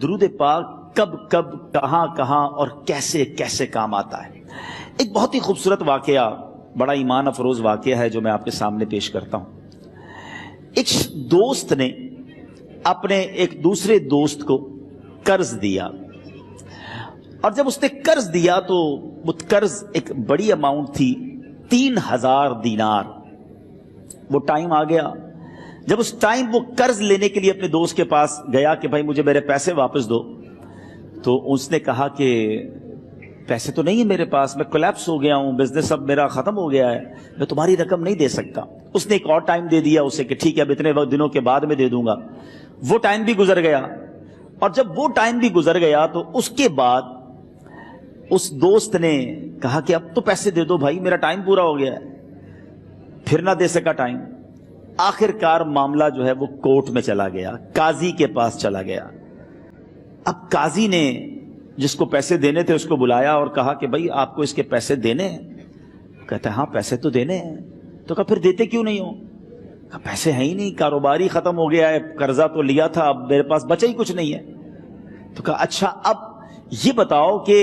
درود پاک کب کب کہاں کہاں اور کیسے کیسے کام آتا ہے۔ ایک بہت ہی خوبصورت واقعہ، بڑا ایمان افروز واقعہ ہے جو میں آپ کے سامنے پیش کرتا ہوں۔ ایک دوست نے اپنے ایک دوسرے دوست کو قرض دیا، اور جب اس نے قرض دیا تو وہ قرض ایک بڑی اماؤنٹ تھی، 3000 دینار۔ وہ ٹائم آ گیا جب اس ٹائم وہ قرض لینے کے لیے اپنے دوست کے پاس گیا کہ بھائی مجھے میرے پیسے واپس دو، تو اس نے کہا کہ پیسے تو نہیں ہے میرے پاس، میں کولیپس ہو گیا ہوں، بزنس اب میرا ختم ہو گیا ہے، میں تمہاری رقم نہیں دے سکتا۔ اس نے ایک اور ٹائم دے دیا اسے کہ ٹھیک ہے اب اتنے دنوں کے بعد میں دے دوں گا۔ وہ ٹائم بھی گزر گیا، اور جب وہ ٹائم بھی گزر گیا تو اس کے بعد اس دوست نے کہا کہ اب تو پیسے دے دو بھائی، میرا ٹائم پورا ہو گیا ہے۔ پھر نہ دے سکا ٹائم۔ آخر کار معاملہ جو ہے وہ کورٹ میں چلا گیا، قاضی کے پاس چلا گیا۔ اب قاضی نے جس کو پیسے دینے تھے اس کو بلایا اور کہا کہ بھائی آپ کو اس کے پیسے دینے ہیں؟ کہتا ہے ہاں پیسے تو دینے ہیں۔ تو کہا پھر دیتے کیوں نہیں ہو؟ کہا پیسے ہیں ہی نہیں، کاروبار ہی ختم ہو گیا ہے، قرضہ تو لیا تھا، اب میرے پاس بچا ہی کچھ نہیں ہے۔ تو کہا اچھا اب یہ بتاؤ کہ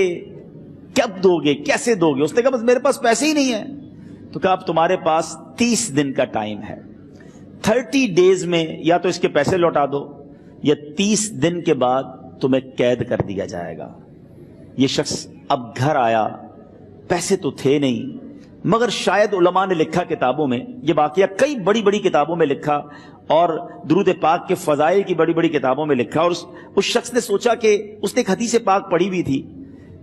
کب دو گے، کیسے دو گے؟ اس نے کہا بس میرے پاس پیسے ہی نہیں ہیں۔ تو کہا اب تمہارے پاس 30 دن کا ٹائم ہے، 30 ڈیز میں یا تو اس کے پیسے لوٹا دو یا 30 دن کے بعد تمہیں قید کر دیا جائے گا۔ یہ شخص اب گھر آیا، پیسے تو تھے نہیں، مگر شاید علماء نے لکھا کتابوں میں، یہ واقعہ کئی بڑی بڑی کتابوں میں لکھا اور درود پاک کے فضائل کی بڑی بڑی کتابوں میں لکھا، اور اس شخص نے سوچا کہ اس نے ایک حدیث پاک پڑھی ہوئی تھی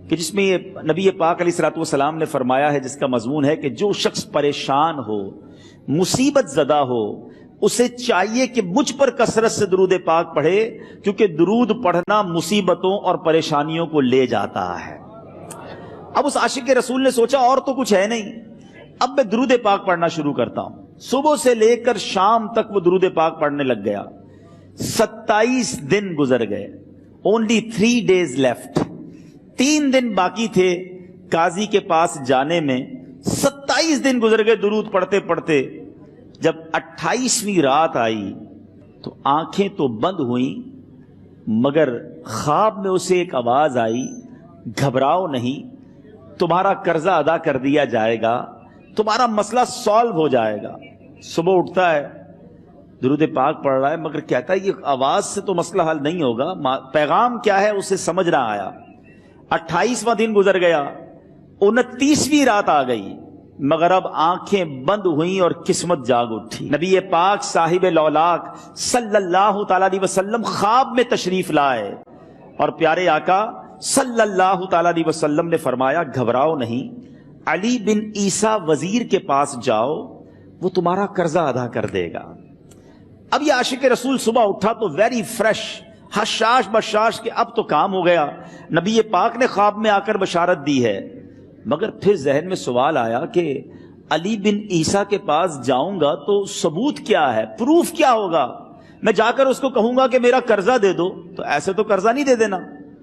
کہ جس میں یہ نبی پاک علیہ الصلوۃ والسلام نے فرمایا ہے، جس کا مضمون ہے کہ جو شخص پریشان ہو، مصیبت زدہ ہو، اسے چاہیے کہ مجھ پر کثرت سے درود پاک پڑھے، کیونکہ درود پڑھنا مصیبتوں اور پریشانیوں کو لے جاتا ہے۔ اب اس عاشق رسول نے سوچا اور تو کچھ ہے نہیں، اب میں درود پاک پڑھنا شروع کرتا ہوں۔ صبح سے لے کر شام تک وہ درود پاک پڑھنے لگ گیا۔ 27 دن گزر گئے، only 3 days left، 3 دن باقی تھے قاضی کے پاس جانے میں۔ 27 دن گزر گئے درود پڑھتے پڑھتے۔ جب 28ویں رات آئی تو آنکھیں تو بند ہوئیں، مگر خواب میں اسے ایک آواز آئی، گھبراؤ نہیں، تمہارا قرضہ ادا کر دیا جائے گا، تمہارا مسئلہ سالو ہو جائے گا۔ صبح اٹھتا ہے، درود پاک پڑھ رہا ہے، مگر کہتا ہے یہ آواز سے تو مسئلہ حل نہیں ہوگا، پیغام کیا ہے اسے سمجھ نہ آیا۔ 28واں دن گزر گیا، 29ویں رات آ گئی، مگر اب آنکھیں بند ہوئیں اور قسمت جاگ اٹھی۔ نبی پاک صاحب لولاک صلی اللہ تعالی علیہ وسلم خواب میں تشریف لائے، اور پیارے آقا صلی اللہ تعالی علیہ وسلم نے فرمایا گھبراؤ نہیں، علی بن عیسیٰ وزیر کے پاس جاؤ، وہ تمہارا قرضہ ادا کر دے گا۔ اب یہ عاشق رسول صبح اٹھا تو ویری فریش، حشاش بشاش کہ اب تو کام ہو گیا، نبی پاک نے خواب میں آ کر بشارت دی ہے۔ مگر پھر ذہن میں سوال آیا کہ علی بن عیسیٰ کے پاس جاؤں گا تو ثبوت کیا ہے، پروف کیا ہوگا؟ میں جا کر اس کو کہوں گا کہ میرا قرضہ دے دو تو ایسے تو قرضہ نہیں دے دینا،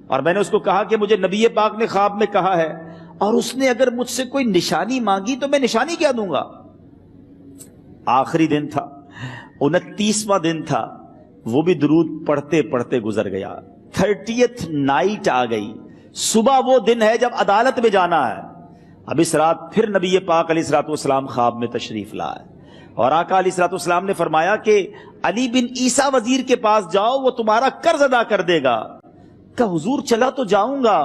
اور میں نے اس کو کہا کہ مجھے نبی پاک نے خواب میں کہا ہے، اور اس نے اگر مجھ سے کوئی نشانی مانگی تو میں نشانی کیا دوں گا؟ آخری دن تھا، 29واں دن تھا، وہ بھی درود پڑھتے پڑھتے گزر گیا۔ 30th نائٹ آ گئی، صبح وہ دن ہے جب عدالت میں جانا ہے۔ اب اس رات پھر نبی پاک علیہ الصلوۃ والسلام خواب میں تشریف لائے، اور آقا علیہ الصلوۃ والسلام نے فرمایا کہ علی بن عیسیٰ وزیر کے پاس جاؤ، وہ تمہارا قرض ادا کر دے گا۔ کہ حضور چلا تو جاؤں گا،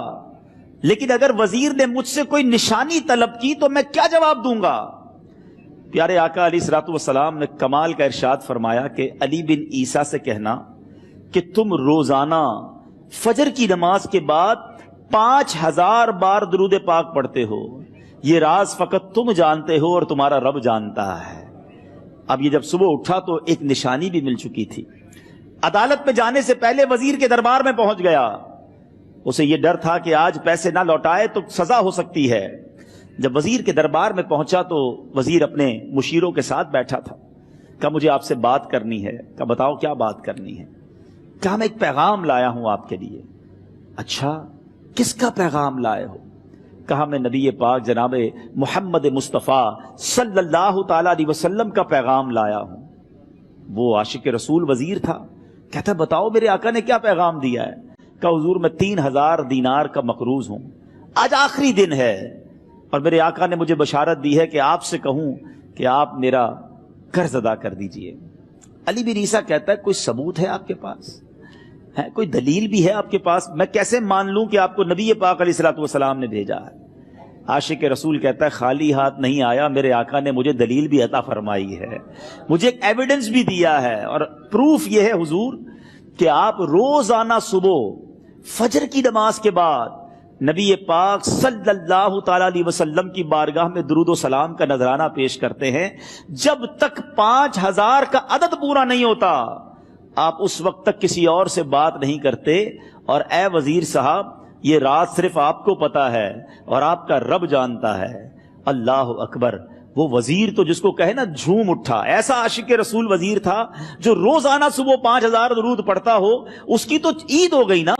لیکن اگر وزیر نے مجھ سے کوئی نشانی طلب کی تو میں کیا جواب دوں گا؟ پیارے آقا علیہ الصلوۃ والسلام نے کمال کا ارشاد فرمایا کہ علی بن عیسیٰ سے کہنا کہ تم روزانہ فجر کی نماز کے بعد 5000 بار درود پاک پڑھتے ہو، یہ راز فقط تم جانتے ہو اور تمہارا رب جانتا ہے۔ اب یہ جب صبح اٹھا تو ایک نشانی بھی مل چکی تھی۔ عدالت میں جانے سے پہلے وزیر کے دربار میں پہنچ گیا، اسے یہ ڈر تھا کہ آج پیسے نہ لوٹائے تو سزا ہو سکتی ہے۔ جب وزیر کے دربار میں پہنچا تو وزیر اپنے مشیروں کے ساتھ بیٹھا تھا۔ کہا مجھے آپ سے بات کرنی ہے۔ کہا بتاؤ کیا بات کرنی ہے؟ کہا میں ایک پیغام لایا ہوں آپ کے لیے۔ اچھا کس کا پیغام لائے ہو؟ کہا میں نبی پاک جناب محمد مصطفیٰ صلی اللہ تعالی علیہ وسلم کا پیغام لایا ہوں۔ وہ عاشق رسول وزیر تھا، کہتا بتاؤ میرے آقا نے کیا پیغام دیا ہے؟ کہ حضور میں 3000 دینار کا مقروض ہوں، آج آخری دن ہے اور میرے آقا نے مجھے بشارت دی ہے کہ آپ سے کہوں کہ آپ میرا قرض ادا کر دیجئے۔ علی بن عیسیٰ کہتا ہے کوئی ثبوت ہے آپ کے پاس؟ ہے کوئی دلیل بھی ہے آپ کے پاس؟ میں کیسے مان لوں کہ آپ کو نبی پاک علیہ الصلوۃ والسلام نے بھیجا ہے؟ عاشق رسول کہتا ہے خالی ہاتھ نہیں آیا، میرے آقا نے مجھے دلیل بھی عطا فرمائی ہے، مجھے ایک ایویڈنس بھی دیا ہے، اور پروف یہ ہے حضور کہ آپ روزانہ صبح فجر کی نماز کے بعد نبی پاک صلی اللہ تعالی علیہ وسلم کی بارگاہ میں درود و سلام کا نذرانہ پیش کرتے ہیں۔ جب تک 5000 کا عدد پورا نہیں ہوتا آپ اس وقت تک کسی اور سے بات نہیں کرتے، اور اے وزیر صاحب یہ راز صرف آپ کو پتا ہے اور آپ کا رب جانتا ہے۔ اللہ اکبر، وہ وزیر تو جس کو کہے نا جھوم اٹھا، ایسا عاشق رسول وزیر تھا جو روزانہ صبح 5000 درود پڑھتا ہو، اس کی تو عید ہو گئی نا۔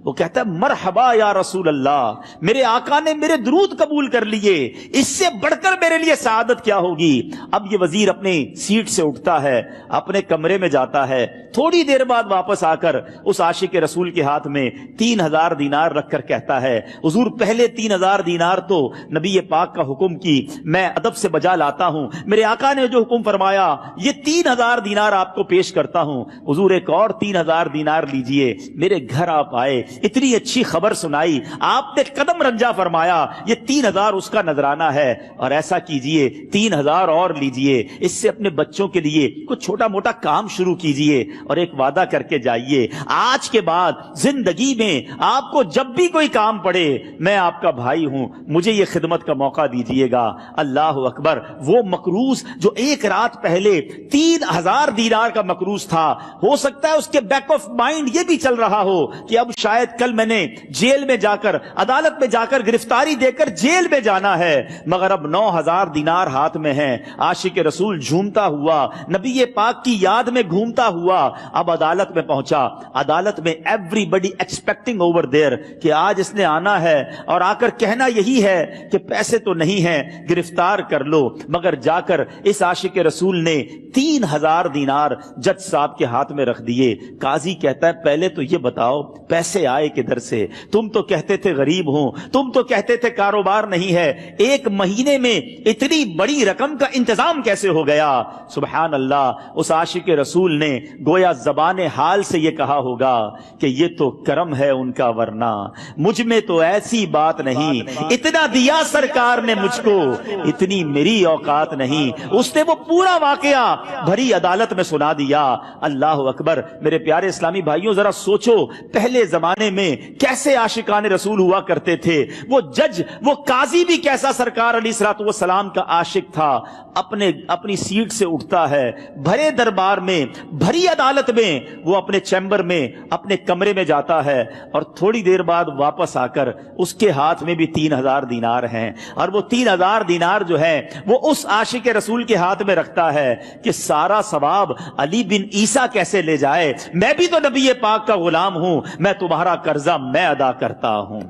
وہ کہتا ہے مرحبا یا رسول اللہ، میرے آقا نے میرے درود قبول کر لیے، اس سے بڑھ کر میرے لیے سعادت کیا ہوگی۔ اب یہ وزیر اپنے سیٹ سے اٹھتا ہے، اپنے کمرے میں جاتا ہے، تھوڑی دیر بعد واپس آ کر اس عاشق رسول کے ہاتھ میں 3000 دینار رکھ کر کہتا ہے حضور پہلے 3000 دینار تو نبی پاک کا حکم کی میں ادب سے بجا لاتا ہوں، میرے آقا نے جو حکم فرمایا یہ 3000 دینار آپ کو پیش کرتا ہوں، حضور ایک اور 3000 دینار لیجئے۔ میرے گھر آپ آئے، اتنی اچھی خبر سنائی، آپ نے قدم رنجا فرمایا، یہ 3000 اس کا نذرانہ ہے، اور ایسا کیجئے 3000 اور لیجئے، اس سے اپنے بچوں کے لیے کچھ چھوٹا موٹا کام شروع کیجئے اور ایک وعدہ کر کے جائیے، آج کے بعد زندگی میں آپ کو جب بھی کوئی کام پڑے میں آپ کا بھائی ہوں، مجھے یہ خدمت کا موقع دیجئے گا۔ اللہ اکبر، وہ مقروض جو ایک رات پہلے 3000 دینار کا مقروض تھا، ہو سکتا ہے اس کے بیک آف مائنڈ یہ بھی چل رہا ہو کہ اب شاید کل میں نے جیل میں جا کر عدالت میں جا کر گرفتاری دے کر جیل میں جانا ہے، مگر اب 9000 دینار ہاتھ میں ہیں۔ عاشق رسول جھومتا ہوا نبی پاک کی یاد میں گھومتا ہوا اب عدالت میں پہنچا۔ عدالت میں everybody expecting over there کہ آج اس نے آنا ہے اور آ کر کہنا یہی ہے کہ پیسے تو نہیں ہیں، گرفتار کر لو، مگر جا کر اس عاشق رسول نے 3000 دینار جج صاحب کے ہاتھ میں رکھ دیے۔ قاضی کہتا ہے پہلے تو یہ بتاؤ پیسے آئے کدھر سے؟ تم تو کہتے تھے غریب ہوں، تم تو کہتے تھے کاروبار نہیں ہے، ایک مہینے میں اتنی بڑی رقم کا انتظام کیسے ہو گیا؟ سبحان اللہ، اس عاشق رسول نے گویا زبان حال سے یہ کہا ہوگا کہ یہ تو کرم ہے ان کا، ورنہ مجھ میں تو ایسی بات نہیں، اتنا دیا سرکار نے مجھ کو، اتنی میری اوقات نہیں۔ اس نے وہ پورا واقعہ بھری عدالت میں سنا دیا۔ اللہ اکبر، میرے پیارے اسلامی بھائیوں ذرا سوچو پہلے زمانے میں کیسے عاشقان رسول ہوا کرتے تھے، وہ جج وہ قاضی بھی کیسا سرکار علیہ الصلوۃ والسلام کا عاشق تھا۔ اپنی سیٹ سے اٹھتا ہے، بھرے دربار میں بھری عدالت میں وہ اپنے چیمبر میں اپنے کمرے میں جاتا ہے، اور تھوڑی دیر بعد واپس آ کر اس کے ہاتھ میں بھی 3000 دینار ہیں، اور وہ 3000 دینار جو ہے وہ اس عاشق رسول کے ہاتھ میں رکھتا ہے کہ سارا ثواب علی بن عیسیٰ کیسے لے جائے، میں بھی تو نبی پاک کا غلام ہوں، میں تمہارا قرضہ میں ادا کرتا ہوں۔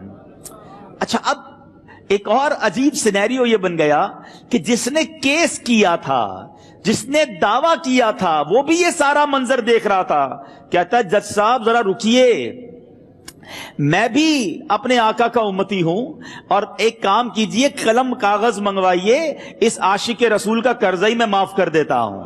اچھا، اب ایک اور عجیب سینیریو یہ بن گیا کہ جس نے کیس کیا تھا، جس نے دعویٰ کیا تھا، وہ بھی یہ سارا منظر دیکھ رہا تھا۔ کہتا ہے جج صاحب ذرا رکیے، میں بھی اپنے آقا کا امتی ہوں، اور ایک کام کیجئے قلم کاغذ منگوائیے، اس عاشق رسول کا قرضہ ہی میں معاف کر دیتا ہوں۔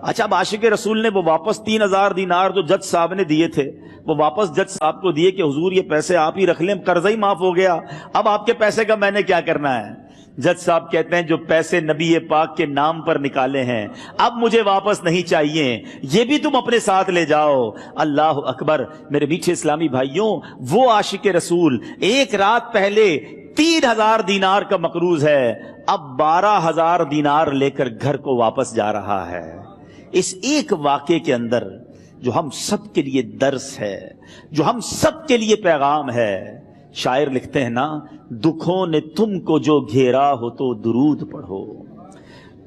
اچھا، اب عاشق رسول نے وہ واپس 3000 دینار جو جج صاحب نے دیے تھے وہ واپس جج صاحب کو دیے کہ حضور یہ پیسے آپ ہی رکھ لیں، قرضہ ہی معاف ہو گیا، اب آپ کے پیسے کا میں نے کیا کرنا ہے؟ جج صاحب کہتے ہیں جو پیسے نبی پاک کے نام پر نکالے ہیں اب مجھے واپس نہیں چاہیے، یہ بھی تم اپنے ساتھ لے جاؤ۔ اللہ اکبر، میرے میٹھے اسلامی بھائیوں، وہ عاشق رسول ایک رات پہلے 3000 دینار کا مقروض ہے، اب 12000 دینار لے کر گھر کو واپس جا رہا ہے۔ اس ایک واقعے کے اندر جو ہم سب کے لیے درس ہے، جو ہم سب کے لیے پیغام ہے، شاعر لکھتے ہیں نا، دکھوں نے تم کو جو گھیرا ہو تو درود پڑھو،